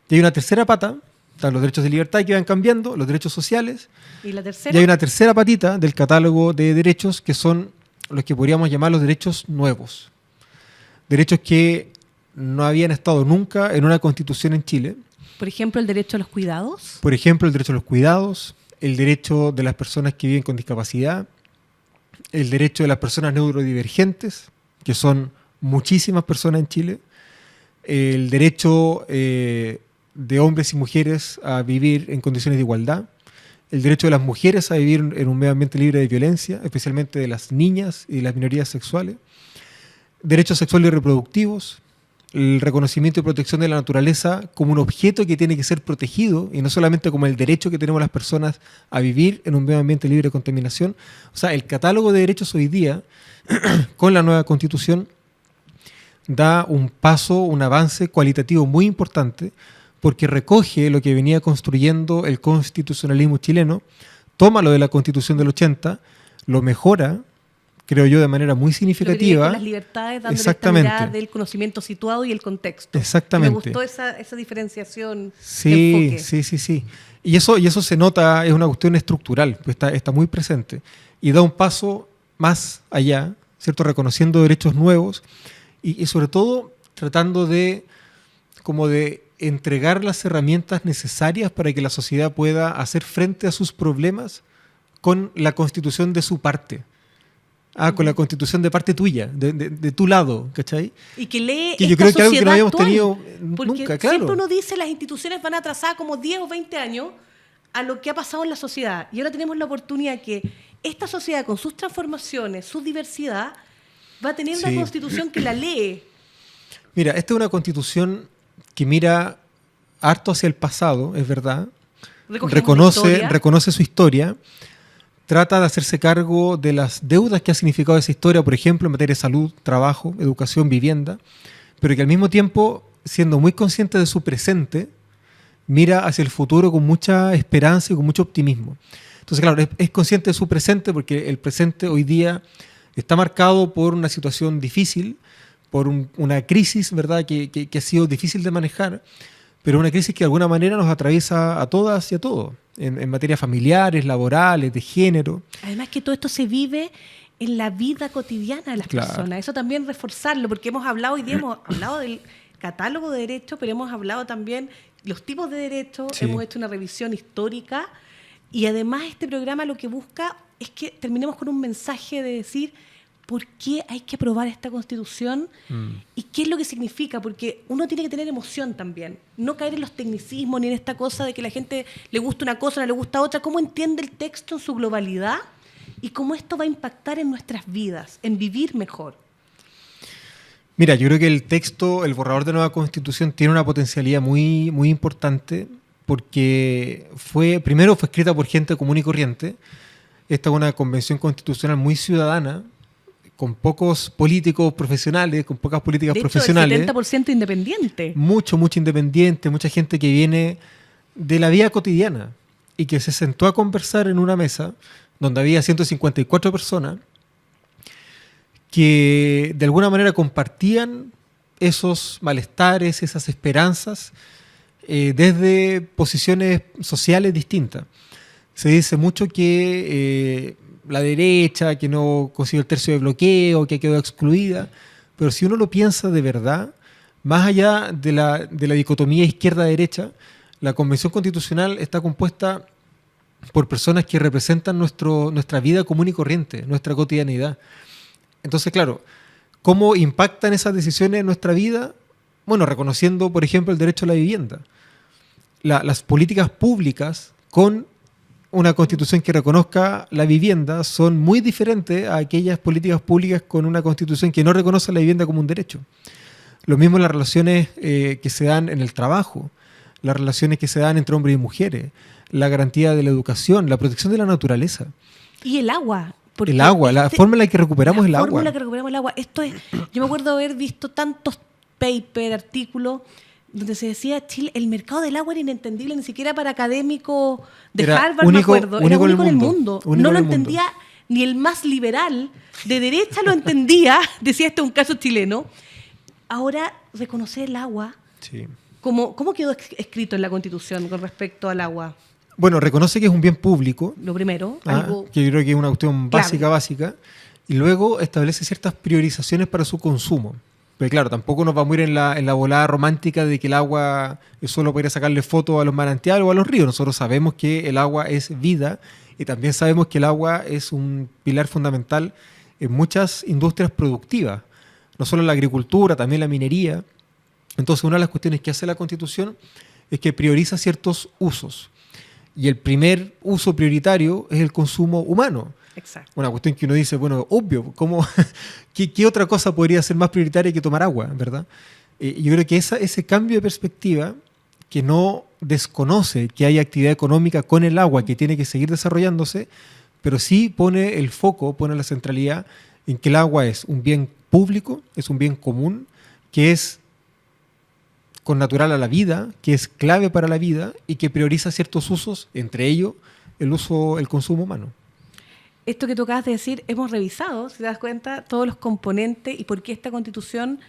Y hay una tercera pata, están los derechos de libertad que van cambiando, los derechos sociales. ¿Y la tercera? Y hay una tercera patita del catálogo de derechos que son los que podríamos llamar los derechos nuevos. Derechos que no habían estado nunca en una constitución en Chile. Por ejemplo, el derecho a los cuidados. Por ejemplo, el derecho a los cuidados, el derecho de las personas que viven con discapacidad, el derecho de las personas neurodivergentes, que son muchísimas personas en Chile, el derecho de hombres y mujeres a vivir en condiciones de igualdad, el derecho de las mujeres a vivir en un medio ambiente libre de violencia, especialmente de las niñas y de las minorías sexuales, derechos sexuales y reproductivos, el reconocimiento y protección de la naturaleza como un objeto que tiene que ser protegido y no solamente como el derecho que tenemos las personas a vivir en un medio ambiente libre de contaminación. O sea, el catálogo de derechos hoy día, con la nueva Constitución, da un paso, un avance cualitativo muy importante porque recoge lo que venía construyendo el constitucionalismo chileno, toma lo de la Constitución del 80, lo mejora, creo yo, de manera muy significativa. Las libertades, dándole esta mirada del conocimiento situado y el contexto. Exactamente. Me gustó esa diferenciación. Sí. Y eso se nota, es una cuestión estructural, pues está muy presente. Y da un paso más allá, ¿cierto? Reconociendo derechos nuevos y sobre todo tratando de entregar las herramientas necesarias para que la sociedad pueda hacer frente a sus problemas con la constitución de su parte. Con la constitución de parte tuya, de tu lado, ¿cachai? Y que lee que yo creo que algo que no habíamos tenido nunca, claro. Siempre uno dice las instituciones van atrasadas como 10 o 20 años a lo que ha pasado en la sociedad. Y ahora tenemos la oportunidad que esta sociedad, con sus transformaciones, su diversidad, va a tener una constitución que la lee. Mira, esta es una constitución que mira harto hacia el pasado, es verdad. Reconoce su historia. Trata de hacerse cargo de las deudas que ha significado esa historia, por ejemplo, en materia de salud, trabajo, educación, vivienda, pero que al mismo tiempo, siendo muy consciente de su presente, mira hacia el futuro con mucha esperanza y con mucho optimismo. Entonces, claro, es consciente de su presente porque el presente hoy día está marcado por una situación difícil, por una crisis, ¿verdad?, que ha sido difícil de manejar, pero una crisis que de alguna manera nos atraviesa a todas y a todos, en materias familiares, laborales, de género. Además que todo esto se vive en la vida cotidiana de las personas. Eso también reforzarlo, porque hemos hablado hoy día, hemos hablado del catálogo de derechos, pero hemos hablado también los tipos de derechos, hemos hecho una revisión histórica y además este programa lo que busca es que terminemos con un mensaje de decir por qué hay que aprobar esta Constitución y qué es lo que significa, porque uno tiene que tener emoción también, no caer en los tecnicismos ni en esta cosa de que la gente le gusta una cosa, no le gusta otra, cómo entiende el texto en su globalidad y cómo esto va a impactar en nuestras vidas, en vivir mejor. Mira, yo creo que el texto, el borrador de nueva Constitución tiene una potencialidad muy, muy importante porque primero fue escrita por gente común y corriente. Esta es una convención constitucional muy ciudadana, con pocos políticos profesionales, con pocas políticas profesionales. El 70% independiente. Mucho independiente, mucha gente que viene de la vida cotidiana y que se sentó a conversar en una mesa donde había 154 personas que de alguna manera compartían esos malestares, esas esperanzas desde posiciones sociales distintas. Se dice mucho que la derecha, que no consiguió el tercio de bloqueo, que quedó excluida, pero si uno lo piensa de verdad, más allá de la dicotomía izquierda-derecha, la Convención Constitucional está compuesta por personas que representan nuestra vida común y corriente, nuestra cotidianidad. Entonces, claro, ¿cómo impactan esas decisiones en nuestra vida? Bueno, reconociendo, por ejemplo, el derecho a la vivienda. las políticas públicas con una constitución que reconozca la vivienda son muy diferentes a aquellas políticas públicas con una constitución que no reconoce la vivienda como un derecho. Lo mismo las relaciones que se dan en el trabajo, las relaciones que se dan entre hombres y mujeres, la garantía de la educación, la protección de la naturaleza. Y el agua. El agua, la forma en la que recuperamos el agua. La forma en la que recuperamos el agua. Esto es, yo me acuerdo haber visto tantos papers, artículos, donde se decía Chile, el mercado del agua era inentendible ni siquiera para académicos de Era Harvard, único, me acuerdo. Era único en el mundo. No lo entendía ni el más liberal, de derecha lo entendía, decía este es un caso chileno. Ahora, reconocer el agua, sí. ¿Cómo quedó escrito en la Constitución con respecto al agua? Bueno, reconoce que es un bien público. Lo primero. Que yo creo que es una cuestión básica. Y luego establece ciertas priorizaciones para su consumo. Pero claro, tampoco nos vamos a ir en la volada romántica de que el agua es solo para ir a sacarle fotos a los manantiales o a los ríos. Nosotros sabemos que el agua es vida y también sabemos que el agua es un pilar fundamental en muchas industrias productivas. No solo en la agricultura, también la minería. Entonces, una de las cuestiones que hace la Constitución es que prioriza ciertos usos. Y el primer uso prioritario es el consumo humano. Exacto. Una cuestión que uno dice, bueno, obvio, ¿qué otra cosa podría ser más prioritaria que tomar agua, verdad? Yo creo que ese cambio de perspectiva, que no desconoce que hay actividad económica con el agua que tiene que seguir desarrollándose, pero sí pone el foco, pone la centralidad en que el agua es un bien público, es un bien común, que es connatural a la vida, que es clave para la vida y que prioriza ciertos usos, entre ellos el consumo humano. Esto que tú acabas de decir, hemos revisado, si te das cuenta, todos los componentes y por qué esta Constitución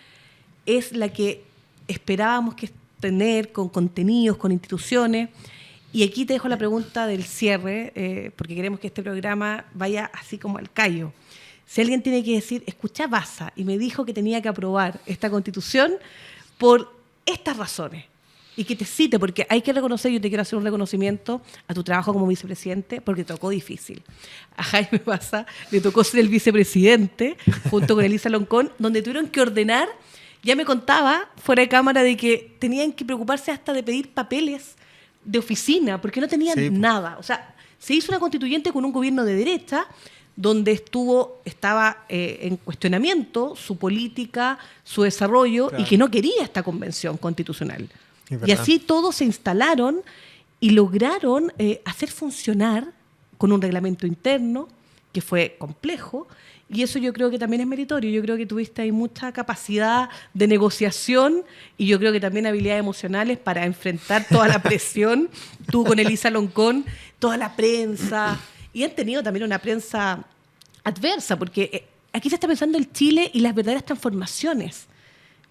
es la que esperábamos que tener, con contenidos, con instituciones. Y aquí te dejo la pregunta del cierre, porque queremos que este programa vaya así como al callo. Si alguien tiene que decir, escucha Baza, y me dijo que tenía que aprobar esta Constitución por estas razones, y que te cite, porque hay que reconocer, yo te quiero hacer un reconocimiento a tu trabajo como vicepresidente, porque te tocó difícil. A Jaime Baza le tocó ser el vicepresidente, junto con Elisa Loncón, donde tuvieron que ordenar, ya me contaba, fuera de cámara, de que tenían que preocuparse hasta de pedir papeles de oficina, porque no tenían nada. O sea, se hizo una constituyente con un gobierno de derecha, donde estaba en cuestionamiento su política, su desarrollo, claro, y que no quería esta convención constitucional. Y así todos se instalaron y lograron hacer funcionar con un reglamento interno que fue complejo, y eso yo creo que también es meritorio. Yo creo que tuviste ahí mucha capacidad de negociación y yo creo que también habilidades emocionales para enfrentar toda la presión, tú con Elisa Loncón, toda la prensa, y han tenido también una prensa adversa, porque aquí se está pensando el Chile y las verdaderas transformaciones.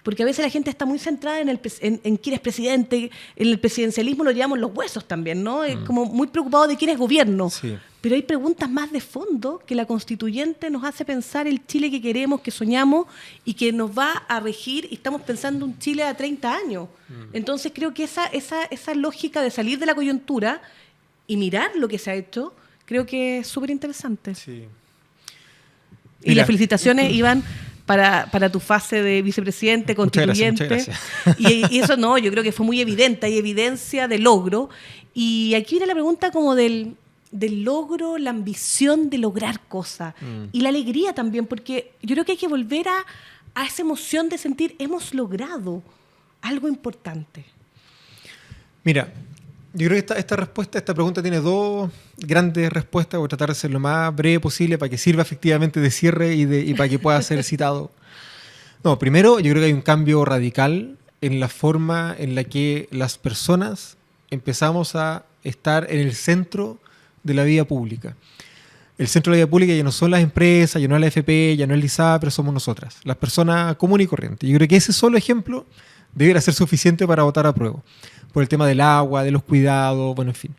Porque a veces la gente está muy centrada en quién es presidente, en el presidencialismo lo llevamos los huesos también, ¿no? Es como muy preocupado de quién es gobierno. Sí. Pero hay preguntas más de fondo que la constituyente nos hace pensar el Chile que queremos, que soñamos y que nos va a regir, y estamos pensando un Chile a 30 años. Entonces creo que esa lógica de salir de la coyuntura y mirar lo que se ha hecho, creo que es súper interesante. Sí. Y las felicitaciones, Iván, para tu fase de vicepresidente, constituyente. Muchas gracias. Y eso no, yo creo que fue muy evidente, hay evidencia de logro. Y aquí viene la pregunta como del logro, la ambición de lograr cosas. Y la alegría también, porque yo creo que hay que volver a esa emoción de sentir, hemos logrado algo importante. Mira, yo creo que esta pregunta tiene dos grandes respuestas. Voy a tratar de ser lo más breve posible para que sirva efectivamente de cierre y para que pueda ser citado. No, primero, yo creo que hay un cambio radical en la forma en la que las personas empezamos a estar en el centro de la vida pública. El centro de la vida pública ya no son las empresas, ya no es la FP, ya no es el ISAPRE, pero somos nosotras, las personas comunes y corrientes. Yo creo que ese solo ejemplo debería ser suficiente para votar a prueba, por el tema del agua, de los cuidados, bueno, en fin.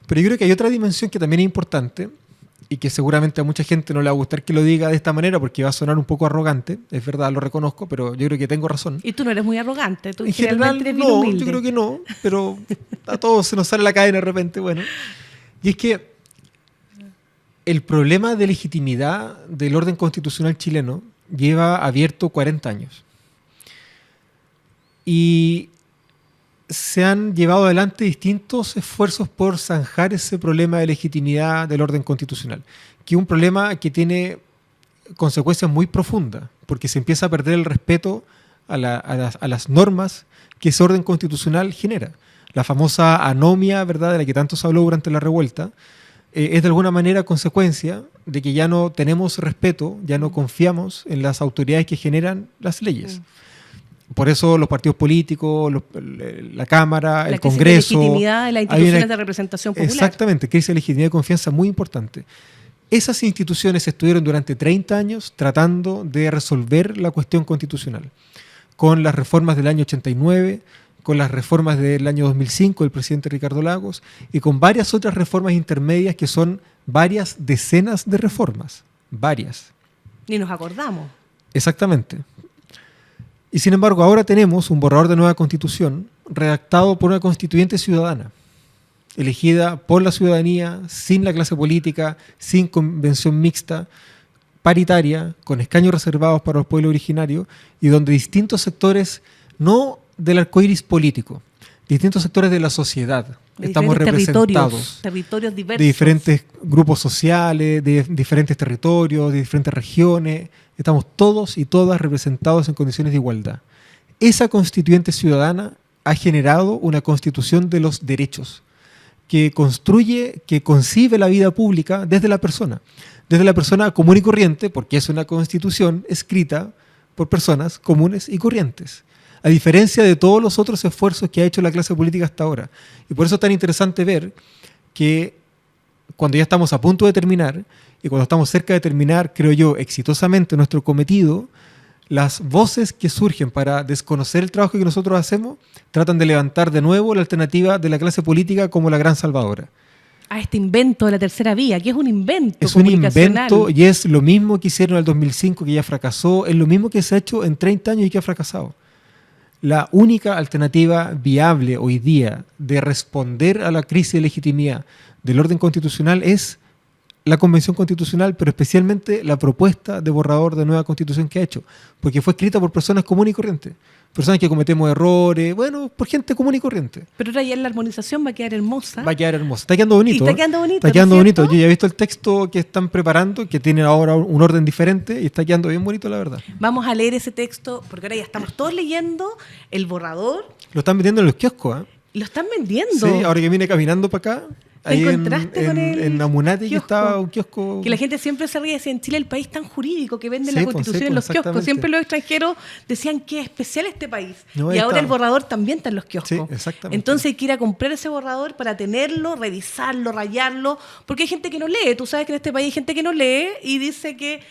Pero yo creo que hay otra dimensión que también es importante y que seguramente a mucha gente no le va a gustar que lo diga de esta manera porque va a sonar un poco arrogante, es verdad, lo reconozco, pero yo creo que tengo razón. Y tú no eres muy arrogante, tú en general eres bien humilde. Yo creo que no, pero a todos se nos sale la cadena de repente, bueno. Y es que el problema de legitimidad del orden constitucional chileno lleva abierto 40 años. Y se han llevado adelante distintos esfuerzos por zanjar ese problema de legitimidad del orden constitucional, que es un problema que tiene consecuencias muy profundas, porque se empieza a perder el respeto a las normas que ese orden constitucional genera. La famosa anomia, ¿verdad?, de la que tanto se habló durante la revuelta, es de alguna manera consecuencia de que ya no tenemos respeto, ya no confiamos en las autoridades que generan las leyes. Por eso los partidos políticos, la Cámara, el Congreso... La legitimidad de las instituciones de representación popular. Exactamente, crisis de legitimidad y confianza muy importante. Esas instituciones estuvieron durante 30 años tratando de resolver la cuestión constitucional, con las reformas del año 89, con las reformas del año 2005 del presidente Ricardo Lagos y con varias otras reformas intermedias que son varias decenas de reformas. Varias. Ni nos acordamos. Exactamente. Y sin embargo, ahora tenemos un borrador de nueva constitución redactado por una constituyente ciudadana, elegida por la ciudadanía, sin la clase política, sin convención mixta, paritaria, con escaños reservados para los pueblos originarios y donde distintos sectores, no del arcoíris político, distintos sectores de la sociedad, estamos representados. Territorios diversos. De diferentes grupos sociales, de diferentes territorios, de diferentes regiones. Estamos todos y todas representados en condiciones de igualdad. Esa constituyente ciudadana ha generado una constitución de los derechos que construye, que concibe la vida pública desde la persona común y corriente, porque es una constitución escrita por personas comunes y corrientes, a diferencia de todos los otros esfuerzos que ha hecho la clase política hasta ahora. Y por eso es tan interesante ver que cuando ya estamos a punto de terminar, y cuando estamos cerca de terminar, creo yo, exitosamente nuestro cometido, las voces que surgen para desconocer el trabajo que nosotros hacemos tratan de levantar de nuevo la alternativa de la clase política como la gran salvadora. A este invento de la tercera vía, que es un invento es un comunicacional. Invento y es lo mismo que hicieron en el 2005, que ya fracasó, es lo mismo que se ha hecho en 30 años y que ha fracasado. La única alternativa viable hoy día de responder a la crisis de legitimidad del orden constitucional es la Convención Constitucional, pero especialmente la propuesta de borrador de nueva Constitución que ha hecho, porque fue escrita por personas comunes y corrientes, personas que cometemos errores, bueno, por gente común y corriente. Pero ahora ya la armonización va a quedar hermosa. Va a quedar hermosa. Está quedando bonito. Está quedando bonito. Está quedando bonito. Yo ya he visto el texto que están preparando, que tiene ahora un orden diferente y está quedando bien bonito, la verdad. Vamos a leer ese texto, porque ahora ya estamos todos leyendo el borrador. Lo están vendiendo en los kioscos, ¿eh? Lo están vendiendo. Sí, ahora que vine caminando para acá. Ahí encontraste con en Namunati, que estaba un kiosco. Que la gente siempre se ríe, decía, en Chile el país tan jurídico que vende sí, la Constitución en los kioscos. Siempre los extranjeros decían que es especial este país. No, y ahora está. El borrador también está en los kioscos. Sí, exactamente. Entonces hay que ir a comprar ese borrador para tenerlo, revisarlo, rayarlo, porque hay gente que no lee. Tú sabes que en este país hay gente que no lee y dice que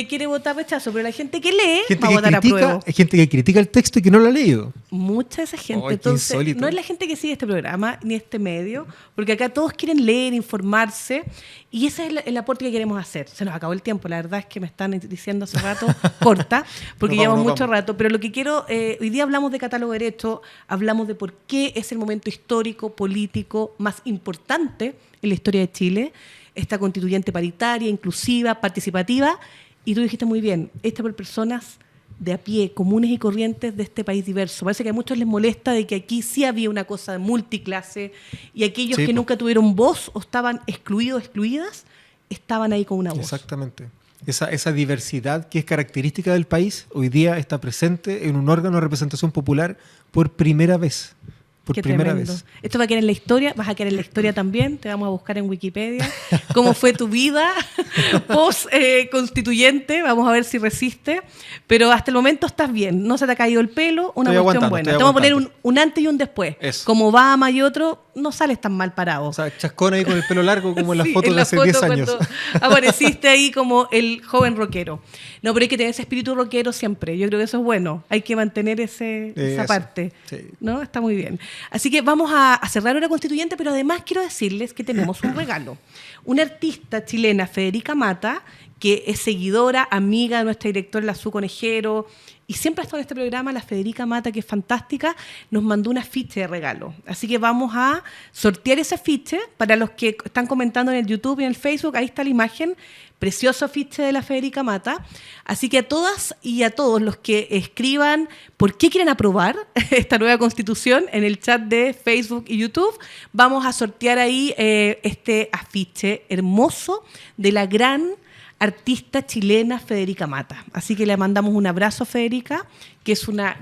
quiere votar rechazo, pero la gente que lee gente va a votar apruebo. Hay gente que critica el texto y que no lo ha leído. Mucha de esa gente. Qué Entonces, insólito. no es la gente que sigue este programa ni este medio, porque acá todos quieren leer, informarse, y ese es el aporte que queremos hacer. Se nos acabó el tiempo, la verdad es que me están diciendo hace rato, corta, porque llevamos mucho rato, pero lo que quiero, hoy día hablamos de catálogo de derechos, hablamos de por qué es el momento histórico, político más importante en la historia de Chile, esta constituyente paritaria, inclusiva, participativa, y tú dijiste muy bien, esta por personas de a pie, comunes y corrientes de este país diverso. Parece que a muchos les molesta de que aquí sí había una cosa de multiclase y aquellos que nunca tuvieron voz o estaban excluidos, excluidas, estaban ahí con una voz. Exactamente. Esa diversidad que es característica del país hoy día está presente en un órgano de representación popular por primera vez. Por primera vez. Esto va a quedar en la historia, vas a quedar en la historia también, te vamos a buscar en Wikipedia cómo fue tu vida post constituyente, vamos a ver si resiste, pero hasta el momento estás bien, no se te ha caído el pelo, una cuestión buena. Te vamos a poner un antes y un después. Eso. Como Obama y otro, no sales tan mal parado. O sea, chascón ahí con el pelo largo como en las sí, fotos en de hace 10 años. Apareciste ahí como el joven rockero. No, pero hay que tener ese espíritu rockero siempre. Yo creo que eso es bueno. Hay que mantener esa parte. Sí. ¿No? Está muy bien. Así que vamos a cerrar una constituyente, pero además quiero decirles que tenemos un regalo. Una artista chilena, Federica Mata, que es seguidora, amiga de nuestra directora, la Su Conejero, y siempre ha estado en este programa, la Federica Mata, que es fantástica, nos mandó un afiche de regalo. Así que vamos a sortear ese afiche para los que están comentando en el YouTube y en el Facebook. Ahí está la imagen, precioso afiche de la Federica Mata. Así que a todas y a todos los que escriban por qué quieren aprobar esta nueva Constitución en el chat de Facebook y YouTube, vamos a sortear ahí este afiche hermoso de la gran artista chilena Federica Mata. Así que le mandamos un abrazo a Federica, que es una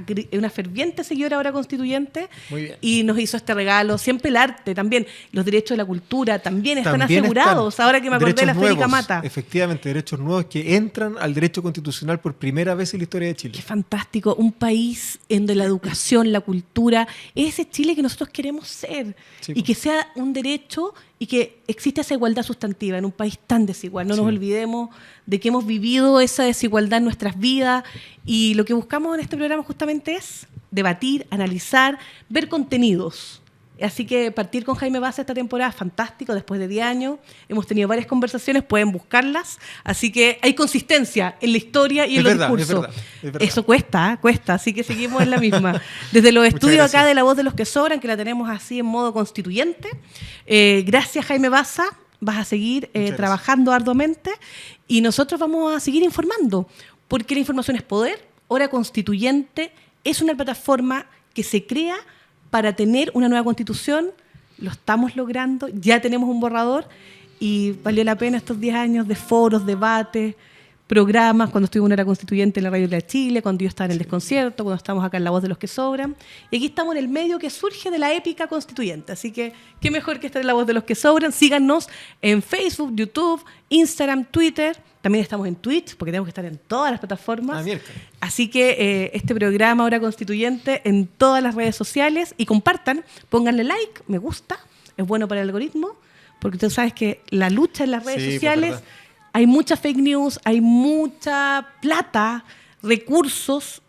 ferviente seguidora ahora constituyente. Muy bien. Y nos hizo este regalo. Siempre el arte también, los derechos de la cultura también están asegurados. Ahora que me acordé de la Federica Mata. Efectivamente, derechos nuevos que entran al derecho constitucional por primera vez en la historia de Chile. Qué fantástico. Un país en donde la educación, la cultura, es ese Chile que nosotros queremos ser. Sí. Y que sea un derecho y que exista esa igualdad sustantiva en un país tan desigual. No nos olvidemos de que hemos vivido esa desigualdad en nuestras vidas, y lo que buscamos en este programa justamente es debatir, analizar, ver contenidos. Así que partir con Jaime Baza esta temporada es fantástico, después de 10 años. Hemos tenido varias conversaciones, pueden buscarlas. Así que hay consistencia en la historia y en los discursos. Es verdad. Eso cuesta, así que seguimos en la misma. Desde los estudios acá de La Voz de los que Sobran, que la tenemos así en modo constituyente. Gracias, Jaime Baza. Vas a seguir trabajando arduamente y nosotros vamos a seguir informando, porque la información es poder. Hora Constituyente es una plataforma que se crea para tener una nueva Constitución. Lo estamos logrando, ya tenemos un borrador y valió la pena estos 10 años de foros, debates, programas, cuando estuve en Hora Constituyente en la Radio de Chile, cuando yo estaba en El Desconcierto, cuando estamos acá en La Voz de los que Sobran. Y aquí estamos en el medio que surge de la épica constituyente. Así que, qué mejor que estar en La Voz de los que Sobran. Síganos en Facebook, YouTube, Instagram, Twitter. También estamos en Twitch, porque tenemos que estar en todas las plataformas. Así que este programa Hora Constituyente en todas las redes sociales. Y compartan, pónganle like, me gusta, es bueno para el algoritmo, porque tú sabes que la lucha en las redes sociales... Hay mucha fake news, hay mucha plata, recursos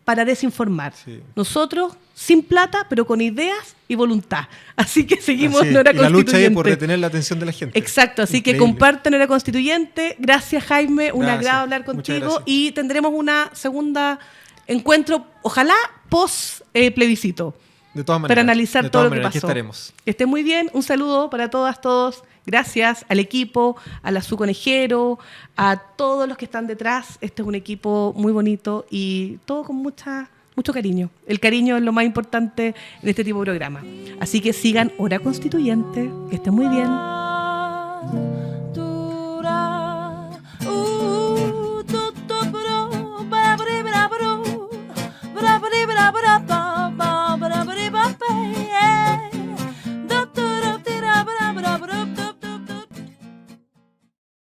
para desinformar. Sí. Nosotros, sin plata, pero con ideas y voluntad. Así que seguimos en Hora Constituyente. La lucha es por retener la atención de la gente. Exacto, así que compartan Hora Constituyente. Gracias, Jaime, un agrado hablar contigo. Y tendremos una segunda encuentro, ojalá post plebiscito. De todas maneras. Para analizar todo lo que pasó. Aquí estaremos. Que estén muy bien. Un saludo para todas, todos. Gracias al equipo, a la Su Conejero, a todos los que están detrás. Este es un equipo muy bonito y todo con mucho cariño. El cariño es lo más importante en este tipo de programa. Así que sigan Hora Constituyente. Que estén muy bien.